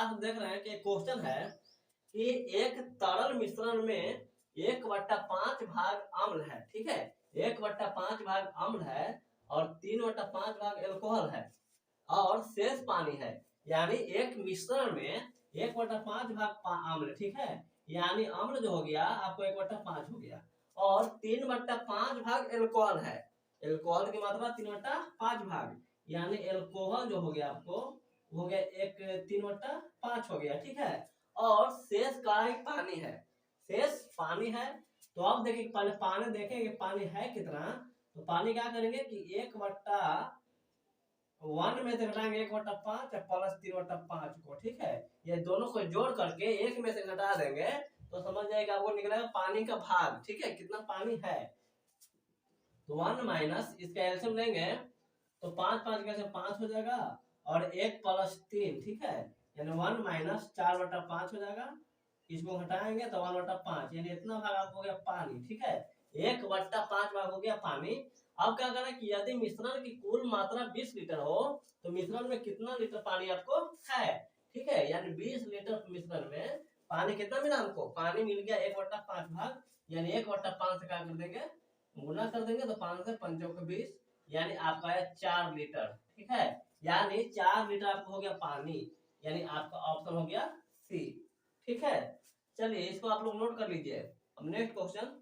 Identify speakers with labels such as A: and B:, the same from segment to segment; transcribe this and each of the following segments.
A: आप देख रहे हैं कि क्वेश्चन है कि एक तरल मिश्रण में 1/5 भाग अम्ल है, ठीक है। 1/5 भाग अम्ल है और 3/5 भाग एल्कोहल है और शेष पानी है। यानी एक मिश्रण में 1/5 भाग अम्ल, ठीक है, यानी अम्ल जो हो गया आपको 1/5 हो गया और 3/5 भाग एल्कोहल है। एल्कोहल की मात्रा 3/5 भाग, यानी एल्कोहल जो हो गया आपको हो गया 3/5 हो गया, ठीक है। और शेष का पानी है, शेष पानी है। तो अब देखिए पहले पानी देखेंगे पानी है कितना। तो पानी क्या करेंगे कि 1/1 में से घटाएंगे 1/5 प्लस 3/5 को, ठीक है। ये दोनों को जोड़ करके एक में से घटा देंगे तो समझ जाएगा आपको निकलेगा पानी का भाग, ठीक है, कितना पानी है। तो 1 माइनस इसका एलसीएम लेंगे तो 5 कैसे 5 हो जाएगा और 1 प्लस 3, ठीक है, यानी 1 माइनस 4/5 हो जाएगा। इसको घटाएंगे तो 1/5, यानी इतना भाग आपको हो गया पानी, ठीक है। 1/5 भाग हो गया पानी। अब क्या करना है कि यदि मिश्रण की कुल मात्रा 20 लीटर हो तो मिश्रण में कितना लीटर पानी आपको है, ठीक है, यानी 20 लीटर मिश्रण में पानी कितना मिला हमको, पानी मिल गया 1/5 भाग, यानी 1/5 से क्या कर देंगे गुना कर देंगे तो 5 से 5 को 20, यानी आपका है 4 लीटर, ठीक है। यानी 4 लीटर आपको हो गया पानी, यानी आपका ऑप्शन हो गया सी, ठीक है। चलिए इसको आप लोग नोट कर लीजिए। अब नेक्स्ट क्वेश्चन,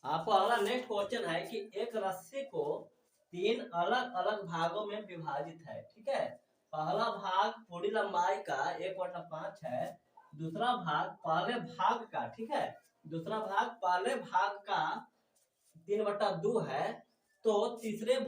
A: आपको अगला नेक्स्ट क्वेश्चन है कि एक रस्सी को 3 अलग अलग भागों में विभाजित है, ठीक है। पहला भाग पूरी लंबाई का 1/5 है, दूसरा भाग पहले भाग का, ठीक है, दूसरा भाग पहले भाग का 3/2 है। तो तीसरे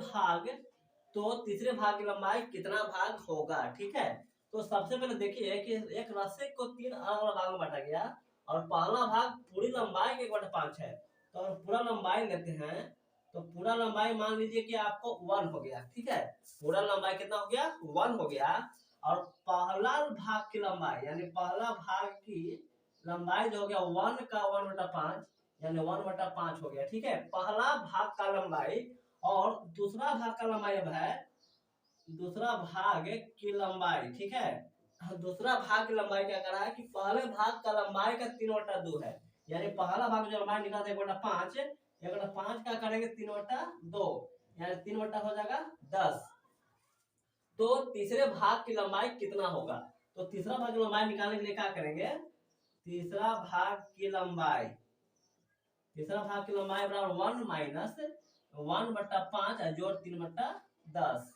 A: भाग की लंबाई कितना भाग होगा, ठीक है। तो सबसे पहले देखिए कि एक रस्सी को 3 अलग अलग भागों में बांटा गया और पहला भाग पूरी लंबाई के 1/5 है। तो अगर पूरा लंबाई लेते हैं तो पूरा लंबाई मान लीजिए कि आपको 1 हो गया, ठीक है। पूरा लंबाई कितना हो गया 1 हो गया और पहला भाग की लंबाई यानी पहला भाग की लंबाई जो हो गया 1 का 1/5, यानी 1/5 हो गया, ठीक है, पहला भाग का लंबाई। और दूसरा भाग का लंबाई अब है दूसरा भाग की लंबाई, ठीक है। दूसरा भाग की लंबाई क्या कर रहा है कि पहले भाग का लंबाई का 3/2 है, यानी पहला भाग जो लंबाई निकालते 1/5, 1/5 क्या करेंगे 3/2, यानी 3 हो जाएगा 10। तो तीसरे भाग की लंबाई कितना होगा, तो तीसरा भाग की लंबाई निकालने के लिए क्या करेंगे, तीसरा भाग की लंबाई बराबर 1 माइनस 1/5 जोड़ 3/10।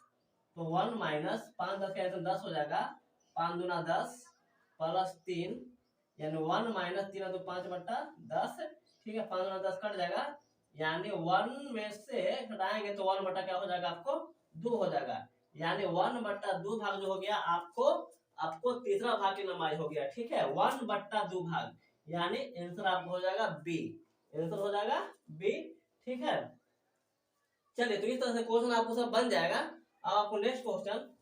A: तो 1 माइनस 5 10 का 10 हो जाएगा, 5 दूना 10 प्लस 3, यानी 1 माइनस 3 तो 5/10, ठीक है, 5 दूना 10 कट जाएगा, यानी 1 में से घटाएंगे तो 1 बटा क्या हो जाएगा आपको 2 हो जाएगा, यानी 1/2 भाग जो हो गया आपको तीसरा भाग की लंबाई हो गया, ठीक है, 1/2 भाग, यानी आंसर आपको हो जाएगा बी, आंसर हो जाएगा बी, ठीक है। चलिए तो इस तरह से क्वेश्चन आपको सब बन जाएगा। अब आपको नेक्स्ट क्वेश्चन,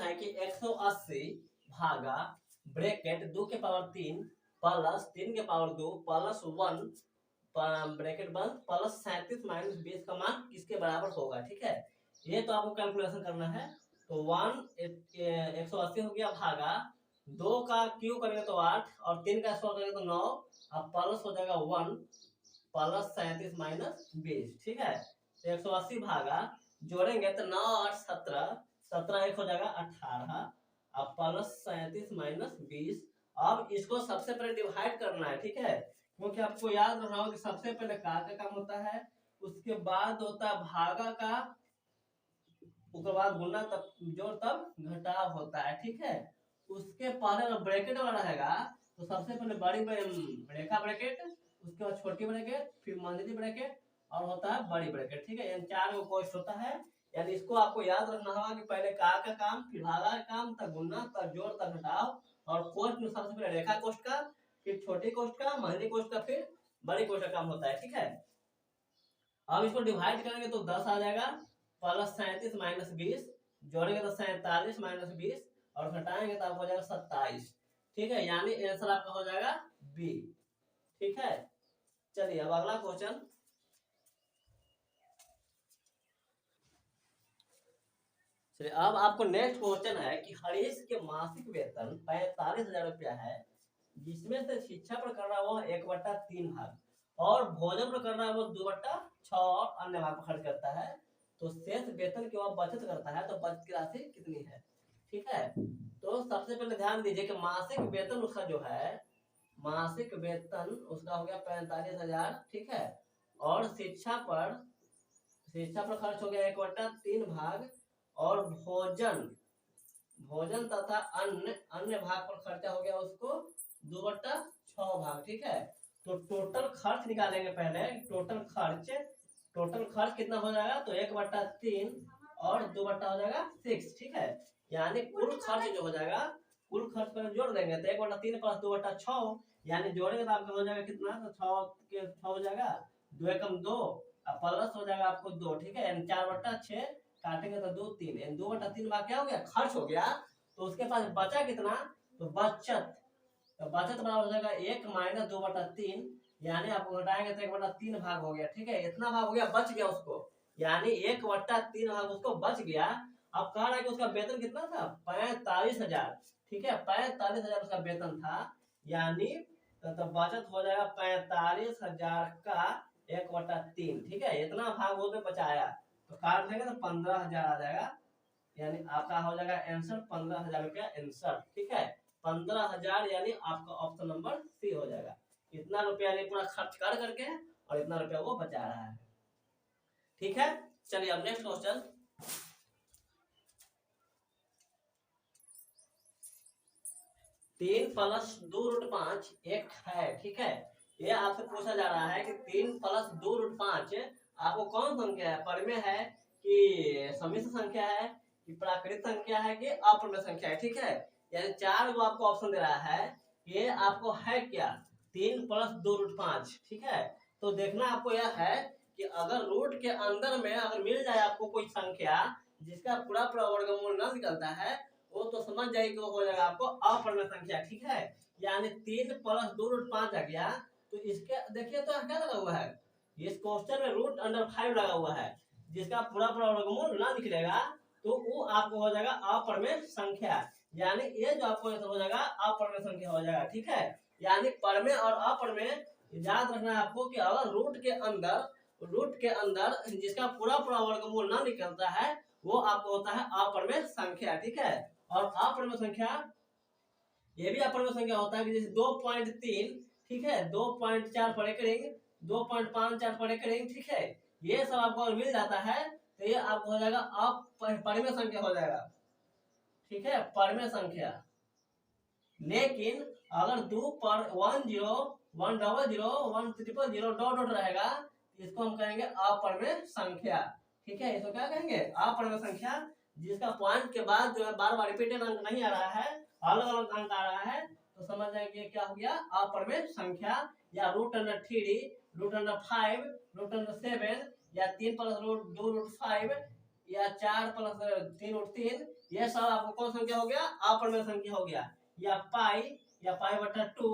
A: है कि 180 भागा ब्रैकेट 2 के पावर 3 प्लस 3 के पावर 2 प्लस 1 ब्रैकेट बंद प्लस 37 माइनस 20 का मान किसके बराबर होगा, ठीक है। ये तो आपको कैलकुलेशन करना है। तो 180 हो गया भागा 2 का क्यू करेंगे तो 8 और 3 का स्क्वायर करेंगे तो 9, अब प्लस हो जाएगा 1 प्लस 37 माइनस 20, ठीक है। तो 180 भागा जोड़ेंगे तो 9 8 17, 17 1 हो जाएगा 18, अब प्लस 37 माइनस 20। अब इसको सबसे पहले डिवाइड करना है, ठीक है, क्योंकि आपको याद रखना होगा कि सबसे पहले का काम होता है, उसके बाद होता है भागा का, उसके बाद गुना तब जोड़ तब घटाव होता है, ठीक है। उसके पहले ब्रैकेट वाला रहेगा तो सबसे पहले बड़ी रेखा ब्रैकेट, उसके बाद छोटी ब्रैकेट, फिर मंझली ब्रैकेट और होता है बड़ी ब्रैकेट, ठीक है, यानी 4 गो कोष्ठ होता है। यानी इसको आपको याद रखना होगा कि पहले का काम, फिर भागा का काम, तब गुना, तब जोड़, तब घटाव, और कोष्ठ में सबसे पहले रेखा कोष्ठ का, फिर छोटी कोष्ठ का, मंझली कोष्ठ का, फिर बड़ी कोष्ठ का काम होता है, ठीक है। अब इसको डिवाइड करेंगे तो 10 आ जाएगा प्लस 37 माइनस 20, जोड़ेंगे तो 47 माइनस 20 और घटाएंगे तो आपको हो जाएगा 27, ठीक है, यानी आंसर आपका हो जाएगा बी, ठीक है। चलिए अब अगला क्वेश्चन। चलिए अब आपको नेक्स्ट क्वेश्चन है कि हरीश के मासिक वेतन 45,000 रुपया है, जिसमें से शिक्षा पर कर रहा है वो 1/3 भाग और भोजन पर कर रहा है वो 2/6 और अन्य भाग पर खर्च करता है, तो शेष वेतन की वह बचत करता है, तो बचत की राशि कितनी है? ठीक है, तो सबसे पहले ध्यान दीजिए कि मासिक वेतन उसका जो है, मासिक वेतन उसका हो गया 45,000, ठीक है, और शिक्षा पर खर्च हो गया 1/3 भाग, और भोजन भोजन तथा अन्य अन्य भाग पर खर्चा हो गया उसको 2/6 भाग, ठीक है। तो टोटल खर्च निकालेंगे पहले, टोटल खर्च कितना हो जाएगा, तो 1/3 और 2 हो जाएगा 6, ठीक है। यानी कुल खर्च जो हो जाएगा, कुल खर्च पर जोड़ देंगे तो 1/3 प्लस 2/6, यानी जोड़ेंगे तो आपका हो जाएगा कितना, तो 6 हो जाएगा, 2 एकम 2 प्लस हो जाएगा आपको 2, ठीक है, यानी 4/6 काटेंगे तो 2 3, 2/3 भाग क्या हो गया, खर्च हो गया। तो उसके पास बचा कितना, तो बचत बराबर हो जाएगा 1 माइनस 2/3, यानी आपको घटाएंगे तो 1/3 भाग हो गया, ठीक है, इतना भाग हो गया, बच गया उसको, यानी 1/3 भाग उसको बच गया। अब कह रहा है कि उसका वेतन कितना था, 45,000, ठीक है, 45,000 उसका वेतन था, यानी तो बचत हो जाएगा 45,000 का 1/3, ठीक है, इतना भाग उसने बचाया, तो काट देंगे तो 15,000 आ जाएगा, यानी आपका हो जाएगा आंसर 15,000 रुपया आंसर, ठीक है, 15,000, यानी आपका ऑप्शन नंबर सी हो जाएगा। इतना रुपया यानी पूरा खर्च कर करके और इतना रुपया वो बचा रहा है, ठीक है। चलिए अब नेक्स्ट क्वेश्चन। 3 प्लस 2√5 एक है, ठीक है, ये आपसे पूछा जा रहा है कि 3 प्लस 2√5 आपको कौन संख्या है, परमेय है कि समिश्र संख्या है कि प्राकृत संख्या है कि अप्रमेय संख्या है, ठीक है। यानी 4 को आपको ऑप्शन दे रहा है, ये आपको है क्या, 3 प्लस 2√5, ठीक है। तो देखना आपको यह है कि अगर रूट के अंदर में अगर मिल जाए आपको कोई संख्या जिसका पूरा वर्गमूल न निकलता है, वो तो समझ जाइए कि वो हो जाएगा आपको अपूर्ण संख्या, ठीक है। यानी 3 प्लस 2√5 आ गया, तो इसके देखिए तो क्या लगा हुआ है, इस क्वेश्चन में √5 लगा हुआ है, जिसका पूरा वर्गमूल ना निकलेगा तो वो आपको हो जाएगा अपूर्ण संख्या, यानी ये जो आपको हो जाएगा अपूर्ण संख्या हो जाएगा, ठीक है। यानी परमेय और अपूर्ण याद रखना है आपको कि अगर रूट के अंदर जिसका पूरा वर्गमूल ना निकलता है, वो आपको होता है अपूर्ण संख्या, ठीक है। और अपूर्ण संख्या ये भी अपूर्ण संख्या होता है कि जैसे 2.3, ठीक है, 2.4 पढ़े करेंगे, 2.54 पढ़े करेंगे, ठीक है, ये सब आपको अगर मिल जाता है तो ये आपको हो जाएगा अपरिमेय संख्या हो जाएगा, ठीक है, परमेय संख्या। लेकिन अगर 2 पर 1 0 1 0 0 1 0 0 डॉट डॉट रहेगा, इसको हम कहेंगे अपरिमेय संख्या, ठीक है, इसको क्या कहेंगे, अपरिमेय संख्या, जिसका पॉइंट के बाद जो है बार बार रिपीटेड अंक नहीं आ रहा है, अलग अलग अंक आ रहा है, तो समझ जाएंगे क्या हो गया, अपरिमेय संख्या, या √3 √5 √7 या 3 प्लस √2 √5 या 4 प्लस 3 √3, ये सब आपको कौन संख्या हो गया, अपरिमेय संख्या हो गया, या पाई या पाई/2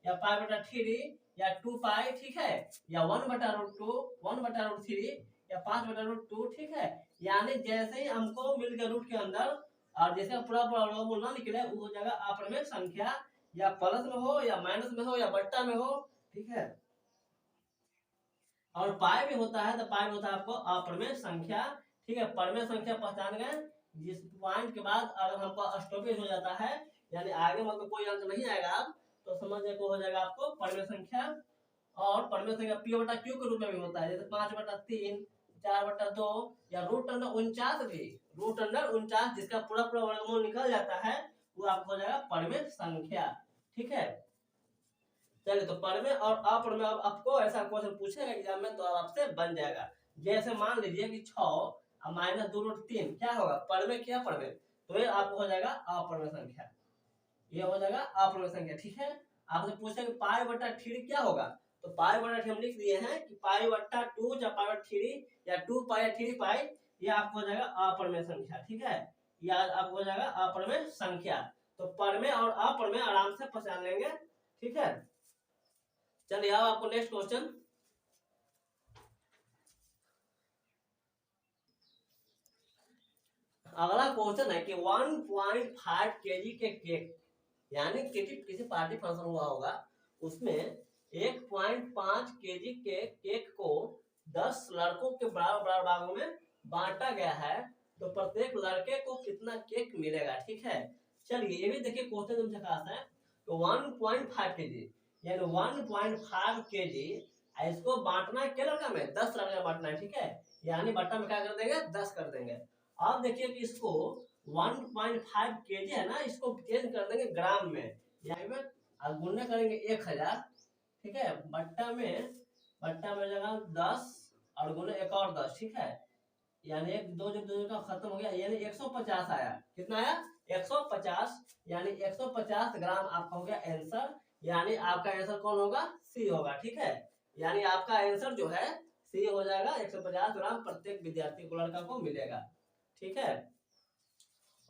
A: या पाई/3 या 2 पाई, ठीक है, या 1/√2 1/√3 या 5/√2, ठीक है। यानी जैसे ही हमको मिल गया रूट के अंदर और जैसे पूरा वर्गमूल ना निकले, वो हो जाएगा अपरिमेय संख्या, या प्लस में हो या माइनस में हो या बट्टा में हो, ठीक है। और पाई भी होता है, तो पाई में होता है आपको अपरिमेय संख्या, ठीक है। परमेय संख्या पहचान गए, जिस पॉइंट के बाद अगर हमको स्टॉपेज हो जाता है, यानी आगे मतलब कोई अंक नहीं आएगा आप, तो समझने को हो जाएगा आपको परमेय संख्या। और परमेय संख्या p/q के रूप में भी होता है, जैसे 5/3 4/2 या √49 भी, √49 जिसका पूरा वर्गमूल निकल जाता है, वो आपको हो जाएगा परमेय संख्या, ठीक है। चलिए तो परमेय और अप्रमेय, अब आपको ऐसा क्वेश्चन पूछेगा एग्जाम में तो आपसे बन जाएगा। जैसे मान लीजिए कि 6 माइनस 2√3 क्या होगा, परमेय क्या परमेय, तो ये आपको हो जाएगा अपरिमेय संख्या, ये हो जाएगा अपरिमेय संख्या, ठीक है। आपसे पूछेंगे पाई/3 क्या होगा, तो पाई/3 हम लिख दिए हैं कि पाई/2 या पाई/3 या 2 पाई या 3 पाई, ये आपको हो जाएगा अपरिमेय संख्या, ठीक है, या आपको हो जाएगा अपरिमेय संख्या। तो परमेय और अपरिमेय आराम से पहचान लेंगे, ठीक है। चलिए अब आपको नेक्स्ट क्वेश्चन। अगला क्वेश्चन है कि 1.5 केजी के केक, यानी किसी पार्टी फंक्शन हुआ होगा, उसमें 1.5 केजी के केक को 10 लड़कों के बराबर बराबर भागों में बांटा गया है, तो प्रत्येक लड़के को कितना केक मिलेगा। ठीक है, चलिए ये भी देखिए क्वेश्चन तुमसे खास है। तो 1.5 केजी यानी 1.5 केजी, इसको बांटना है क्या लड़का में, 10 लड़का बांटना है। ठीक है, यानी बट्टा में क्या कर देंगे, 10 कर देंगे। अब देखिए कि इसको 1.5 केजी है ना, इसको चेंज कर देंगे ग्राम में, यहाँ में और गुणा करेंगे 1000। ठीक है, बट्टा में लगा 10 और गुणा एक और 10। ठीक है, यानी एक दो जब दो का खत्म हो गया, यानी 150 आया। कितना आया, 150, यानी 150 ग्राम आपका हो गया आंसर। यानी आपका आंसर कौन होगा, सी होगा। ठीक है, यानी आपका आंसर जो है सी हो जाएगा, 150 ग्राम प्रत्येक विद्यार्थी को, लड़का को मिलेगा। ठीक है,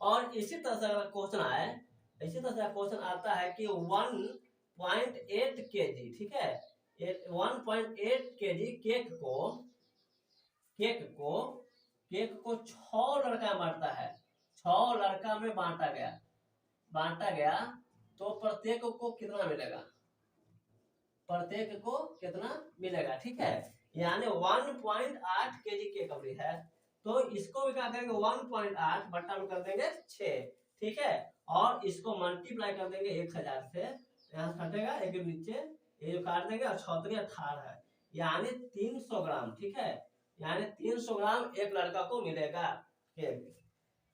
A: और इसी तरह से अगर क्वेश्चन आए, इसी तरह से क्वेश्चन आता है कि 1.8 केजी, ठीक है, 1.8 केजी केक को 6 लड़का बांटता है, 6 लड़का में बांटा गया, तो प्रत्येक को कितना मिलेगा। ठीक है, यानी 1.8 केजी केक अभी है, तो इसको भी क्या करेंगे, 1.8 बट्टा में कर देंगे 6। ठीक है, और इसको मल्टीप्लाई कर देंगे 1000 से, यहाँ कटेगा एक नीचे, ये जो काट देंगे और 6 18 है, यानी 300 ग्राम। ठीक है, यानी 300 ग्राम एक लड़का को मिलेगा केक।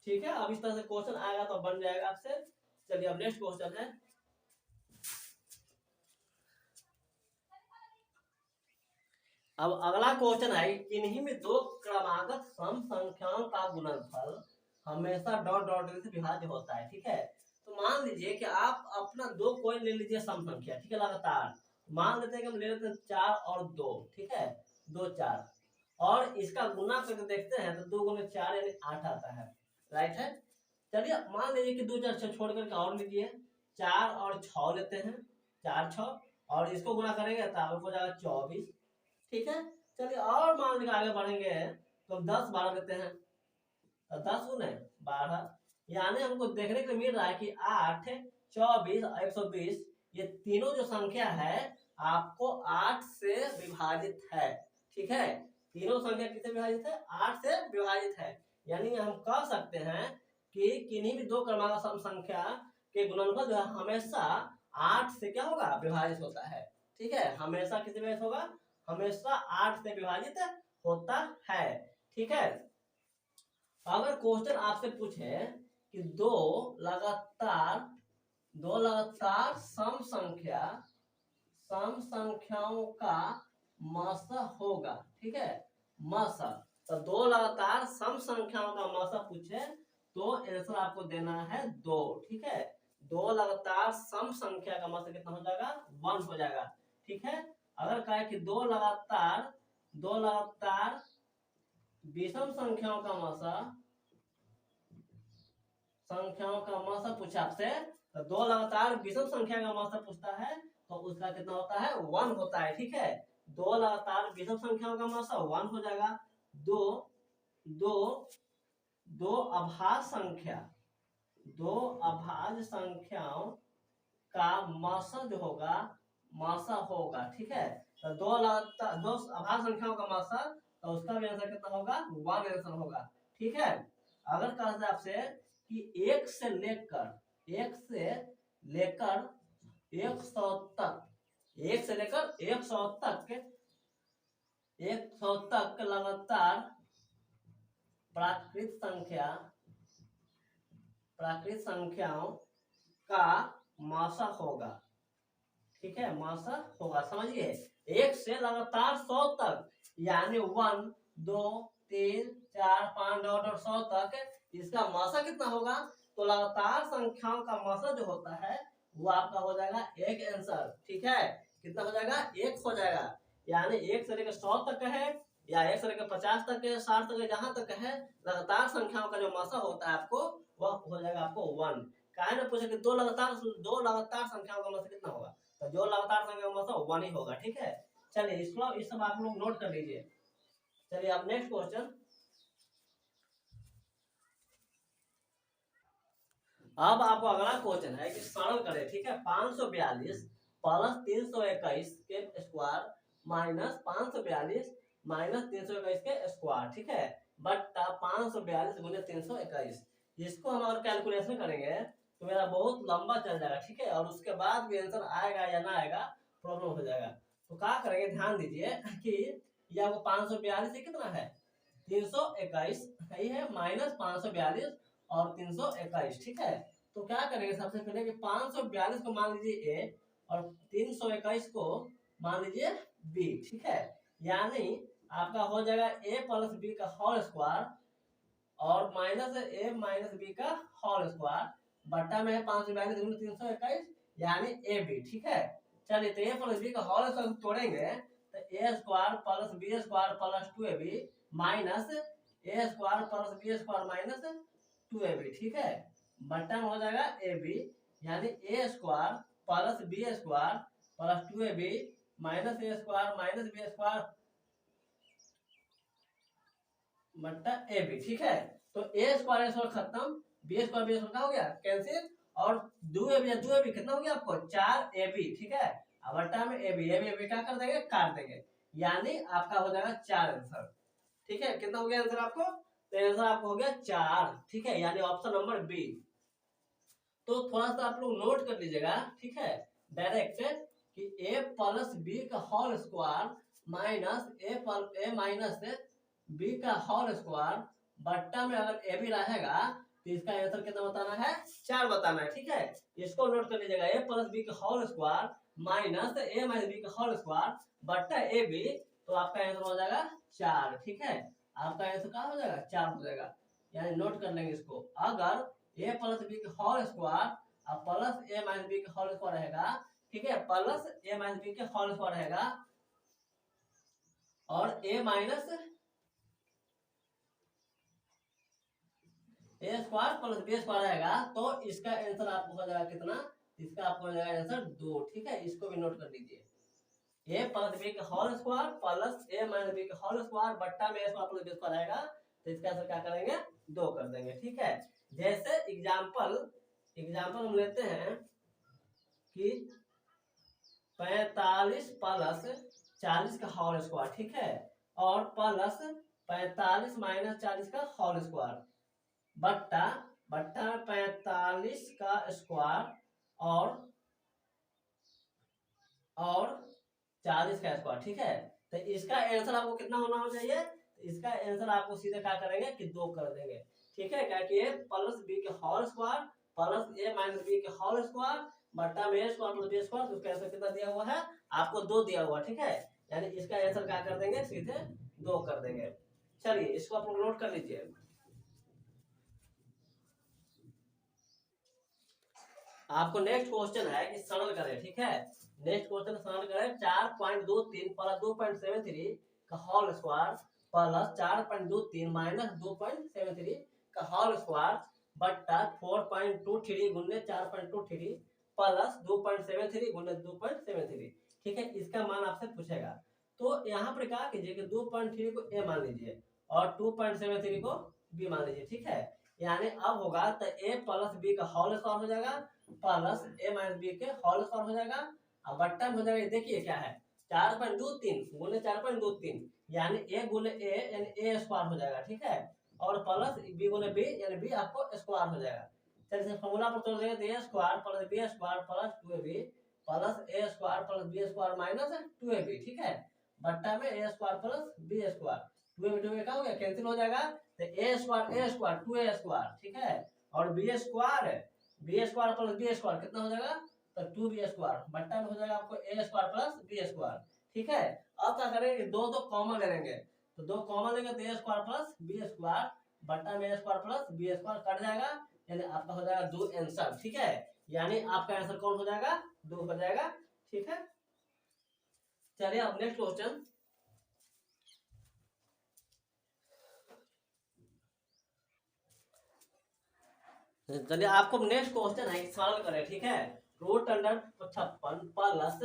A: ठीक है, अब इस तरह से क्वेश्चन आएगा तो बन जाएगा आपसे। चलिए अब नेक्स्ट क्वेश्चन है। अब अगला क्वेश्चन है, इन्हीं में दो क्रमागत सम संख्याओं का गुणनफल हमेशा डॉट डॉट से विभाज्य होता है। ठीक है, तो मान लीजिए कि आप अपना दो कोई ले लीजिए सम संख्या। ठीक है, लगातार मान लेते हैं कि हम ले लेते हैं 4 और 2। ठीक है, 2 4, और इसका गुना करके देखते हैं तो 2 गुने 4 यानी 8 आता है। राइट है, चलिए मान लीजिए कि 2 4 6 छोड़ करके और लीजिए, 4 और 6 लेते हैं, 4 6, और इसको गुना करेंगे तो आपको हो जाएगा 24। ठीक है, चलिए और मान लीजिए आगे बढ़ेंगे तो 10 12 लेते हैं, तो 10 गुने 12, यानी हमको देखने को मिल रहा है कि 8 24 और 120, ये तीनों जो संख्या है आपको 8 से विभाजित है। ठीक है, तीनों संख्या किससे विभाजित है, 8 से विभाजित है। यानी हम कह सकते हैं कि किन्हीं भी दो क्रमांक सम संख्या के गुणनफल जो है हमेशा 8 से क्या होगा, विभाजित होता है। ठीक है, हमेशा किससे विभाजित होगा, हमेशा 8 से विभाजित होता है। ठीक है, अगर क्वेश्चन आपसे पूछे कि दो लगातार सम संख्याओं का मासा होगा। ठीक है, मासा, तो दो लगातार सम संख्याओं का मासा पूछे तो आंसर आपको देना है 2। ठीक है, दो लगातार सम संख्या का मासा कितना हो जाएगा, 1 हो जाएगा। ठीक है, अगर कहे कि दो लगातार विषम संख्याओं का मासा पूछा आपसे, तो दो लगातार विषम संख्या का मासा पूछता है तो उसका कितना होता है, 1 होता है। ठीक है, दो लगातार विषम संख्याओं का मासा 1 हो जाएगा। दो अभाज्य संख्याओं का मासा जो होगा, ठीक है, तो दो अभाज्य संख्याओं का मासा, तो उसका भी आंसर कितना होगा, 1 आंसर होगा। ठीक है, अगर कहा जाए आपसे कि 1 से लेकर 100 तक, 1 से लेकर 100 तक लगातार प्राकृत संख्याओं का मासा होगा। ठीक है, मासा होगा, समझिए, 1 से लगातार 100 तक, यानी 1 2 3 4 5 और 100 तक, इसका मासा कितना होगा, तो लगातार संख्याओं का मासा जो होता है वो आपका हो जाएगा 1 आंसर। ठीक है, कितना हो जाएगा, 1 हो जाएगा। यानी 1 से लेकर 100 तक है, या 1 से लेकर 50 तक है, 60 तक है, जहां तक है लगातार संख्याओं का जो मासा होता है आपको, वह हो जाएगा आपको 1। काहे ना पूछे कि दो लगातार संख्याओं का मासा कितना होगा, तो जो लगातार संख्या का मासा 1 ही होगा। ठीक है, चलिए इसको इस सब आप लोग नोट कर लीजिए। चलिए अब नेक्स्ट क्वेश्चन। अब आपको अगला क्वेश्चन है कि सरल करें, ठीक है। 542 प्लस 321 के स्क्वायर माइनस 542 माइनस 321 के स्क्वायर, ठीक है, बट्टा 542 गुने 321। इसको हम अगर कैलकुलेशन करेंगे तो मेरा बहुत लंबा चल जाएगा, ठीक है, और उसके बाद भी आंसर आएगा या ना आएगा प्रॉब्लम हो जाएगा। तो क्या करेंगे, ध्यान दीजिए कि ये आपको 542 से कितना है 321 सही है, माइनस 542 और 321, ठीक है। तो क्या करेंगे सबसे पहले कि 542 को मान लीजिए ए और 321 को मान लीजिए बी, ठीक है। यानी आपका हो जाएगा ए प्लस बी का होल स्क्वायर और माइनस ए माइनस बी का होल स्क्वायर बट्टा में है 542 गुने 321 यानी ए बी, ठीक है। चलिए तो ए प्लस बी का होल स्क्वायर तोड़ेंगे तो A square plus B square plus 2ab minus A square plus B square minus 2ab, ठीक है, बट्टा में हो जाएगा ए बी यानी A square plus B square plus 2ab minus A square minus B square बट्टा ए बी, ठीक है। तो ए स्क्वायर खत्म, बी स्क्वायर का हो गया कैंसिल और 2ab कितना हो गया आपको 4ab, ठीक है, अब बट्टा में ए बी क्या कर देंगे काट देंगे यानी आपका हो जाएगा 4 आंसर, ठीक है। कितना हो गया आंसर आपको, तो आंसर आपको हो गया 4, ठीक है, यानी ऑप्शन नंबर बी। तो थोड़ा सा आप लोग नोट कर लीजिएगा, ठीक है, डायरेक्ट कि a प्लस बी का होल स्क्वायर माइनस ए माइनस बी का होल स्क्वायर बट्टा में अगर ए बी रहेगा तो इसका आंसर कितना बताना है 4 बताना है, ठीक है। इसको नोट कर लीजिएगा a प्लस बी का होल स्क्वायर माइनस ए माइनस बी का होल स्क्वायर बट्टा ए बी, तो आपका आंसर हो जाएगा 4, ठीक है, आपका आंसर क्या हो जाएगा 4 हो जाएगा, यानी नोट कर लेंगे इसको। अगर ए प्लस बी का होल स्क्वायर और प्लस ए माइनस बी का होल स्क्वायर रहेगा, ठीक है, प्लस ए माइनस बी का होल स्क्वायर रहेगा और ए minus A square plus B square रहेगा तो इसका आंसर आपको हो जाएगा कितना, इसका आपको हो जाएगा आंसर 2, ठीक है, इसको भी नोट कर लीजिए। ए प्लस बी का होल स्क्वायर प्लस ए माइनस बी का होल स्क्वायर बट्टा में A square plus B square रहेगा तो इसका आंसर क्या करेंगे 2 कर देंगे, ठीक है। जैसे एग्जांपल हम लेते हैं कि 45 प्लस 40 का होल स्क्वायर, ठीक है, और प्लस 45 माइनस 40 का होल स्क्वायर बट्टा 45 का स्क्वायर और 40 का स्क्वायर, ठीक है। तो इसका आंसर आपको कितना होना चाहिए, इसका आंसर आपको सीधे क्या करेंगे कि 2 कर देंगे, ठीक है, क्या कि ए प्लस बी के होल स्क्वायर प्लस ए माइनस बी के होल स्क्वायर बट्टा में A square plus B square, तो उसका आंसर कितना दिया हुआ है आपको 2 दिया हुआ, ठीक है, यानी इसका आंसर क्या कर देंगे सीधे 2 कर देंगे। चलिए इसको आप लोग नोट कर लीजिए। आपको नेक्स्ट क्वेश्चन है कि सरल करें, ठीक है, नेक्स्ट क्वेश्चन सरल करें 4.23 प्लस 2.73 का होल स्क्वायर प्लस 4.23 माइनस 2.73 का होल स्क्वायर बट्टा 4.23 गुने 4.23 प्लस 2.73 गुने 2.73, ठीक है, इसका मान आपसे पूछेगा। तो यहाँ पर क्या कीजिए कि 2.3 को ए मान लीजिए और 2.73 को बी मान लीजिए, ठीक है, यानी अब होगा तो ए प्लस बी का होल स्क्वायर हो जाएगा प्लस ए माइनस बी के होल स्क्वायर हो जाएगा और बट्टा में हो जाएगा, देखिए क्या है 4.23 गुने 4.23 यानी ए गुने ए यानी ए स्क्वायर हो जाएगा, ठीक है, और प्लस बी गुने बी यानी बी आपको स्क्वायर हो जाएगा। चलिए फॉर्मूला पर तोड़ देंगे तो A square plus B square plus 2ab plus A square plus B square minus 2ab, ठीक है, बट्टा में A square plus B square 2ab क्या हो गया कैंसिल हो जाएगा तो ए स्क्वायर 2a स्क्वायर, ठीक है, और B square plus B square कितना हो जाएगा तो 2b स्क्वायर बट्टा में हो जाएगा आपको ए स्क्वायर प्लस बी स्क्वायर, ठीक है। अब क्या करेंगे दो कॉमन ले लेंगे तो 2 कॉमन लेंगे तो A square plus B square बट्टा में A square plus B square cut जाएगा यानी आपका हो जाएगा 2 आंसर, ठीक है, यानी आपका आंसर कौन हो जाएगा 2 हो जाएगा, ठीक है। चलिए अब नेक्स्ट क्वेश्चन चलिए आपको नेक्स्ट क्वेश्चन है सॉल्व करें, ठीक है, root under 56 plus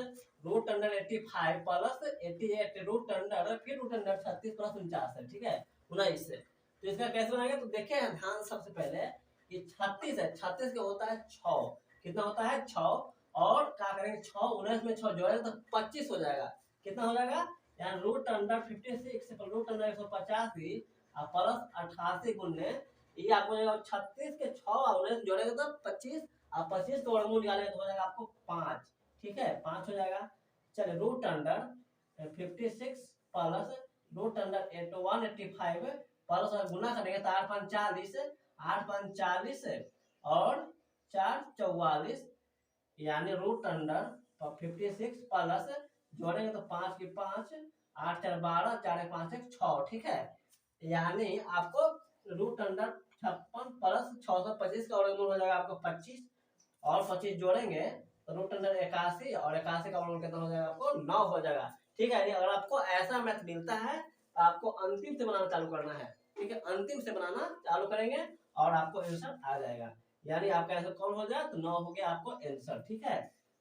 A: root under 85 plus 88 root under फिर रूट अंडर 36 प्लस 49 है, ठीक है 19 से। तो इसका कैसे बनाएंगे तो देखिए ध्यान सबसे पहले ये 36 है, 36 का होता है 6, कितना होता है 6, और क्या करेंगे 6 19 में 6 जोड़ेंगे तो 25 हो जाएगा। कितना हो जाएगा यहाँ रूट अंडर 56 रूट अंडर 185 और प्लस 88 गुने ये आपको 36 के 6 और 19 जोड़ेंगे तो 25 और 25 का वर्गमूल निकालेंगे तो हो जाएगा आपको 5। ठीक है 5 हो जाएगा। चलिए root under 56 plus root under 185 plus गुना करेंगे तो 8 5 40 8 5 40 और 4 44 यानी रूट अंडर 56 प्लस जोड़ेंगे तो 5 की 5 8 4 12 4 1 5 1 6। ठीक है यानी आपको रूट अंडर 56 प्लस 625 का वर्गमूल हो जाएगा आपको 25 और 25 जोड़ेंगे तो रूट अंडर 81 और 81 का वर्गमूल कितना हो जाएगा आपको 9 हो जाएगा। ठीक है अगर आपको ऐसा मैथ मिलता है तो आपको अंतिम से बनाना चालू करना है। ठीक है अंतिम से बनाना चालू करेंगे और आपको आंसर आ जाएगा, यानी आपका आंसर कौन हो जाए तो 9 हो गया आपको आंसर। ठीक है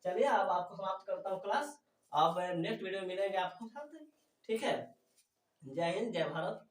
A: चलिए अब आपको समाप्त करता हूँ क्लास, अब नेक्स्ट वीडियो में मिलेंगे आपको साथ। ठीक है जय हिंद जय भारत।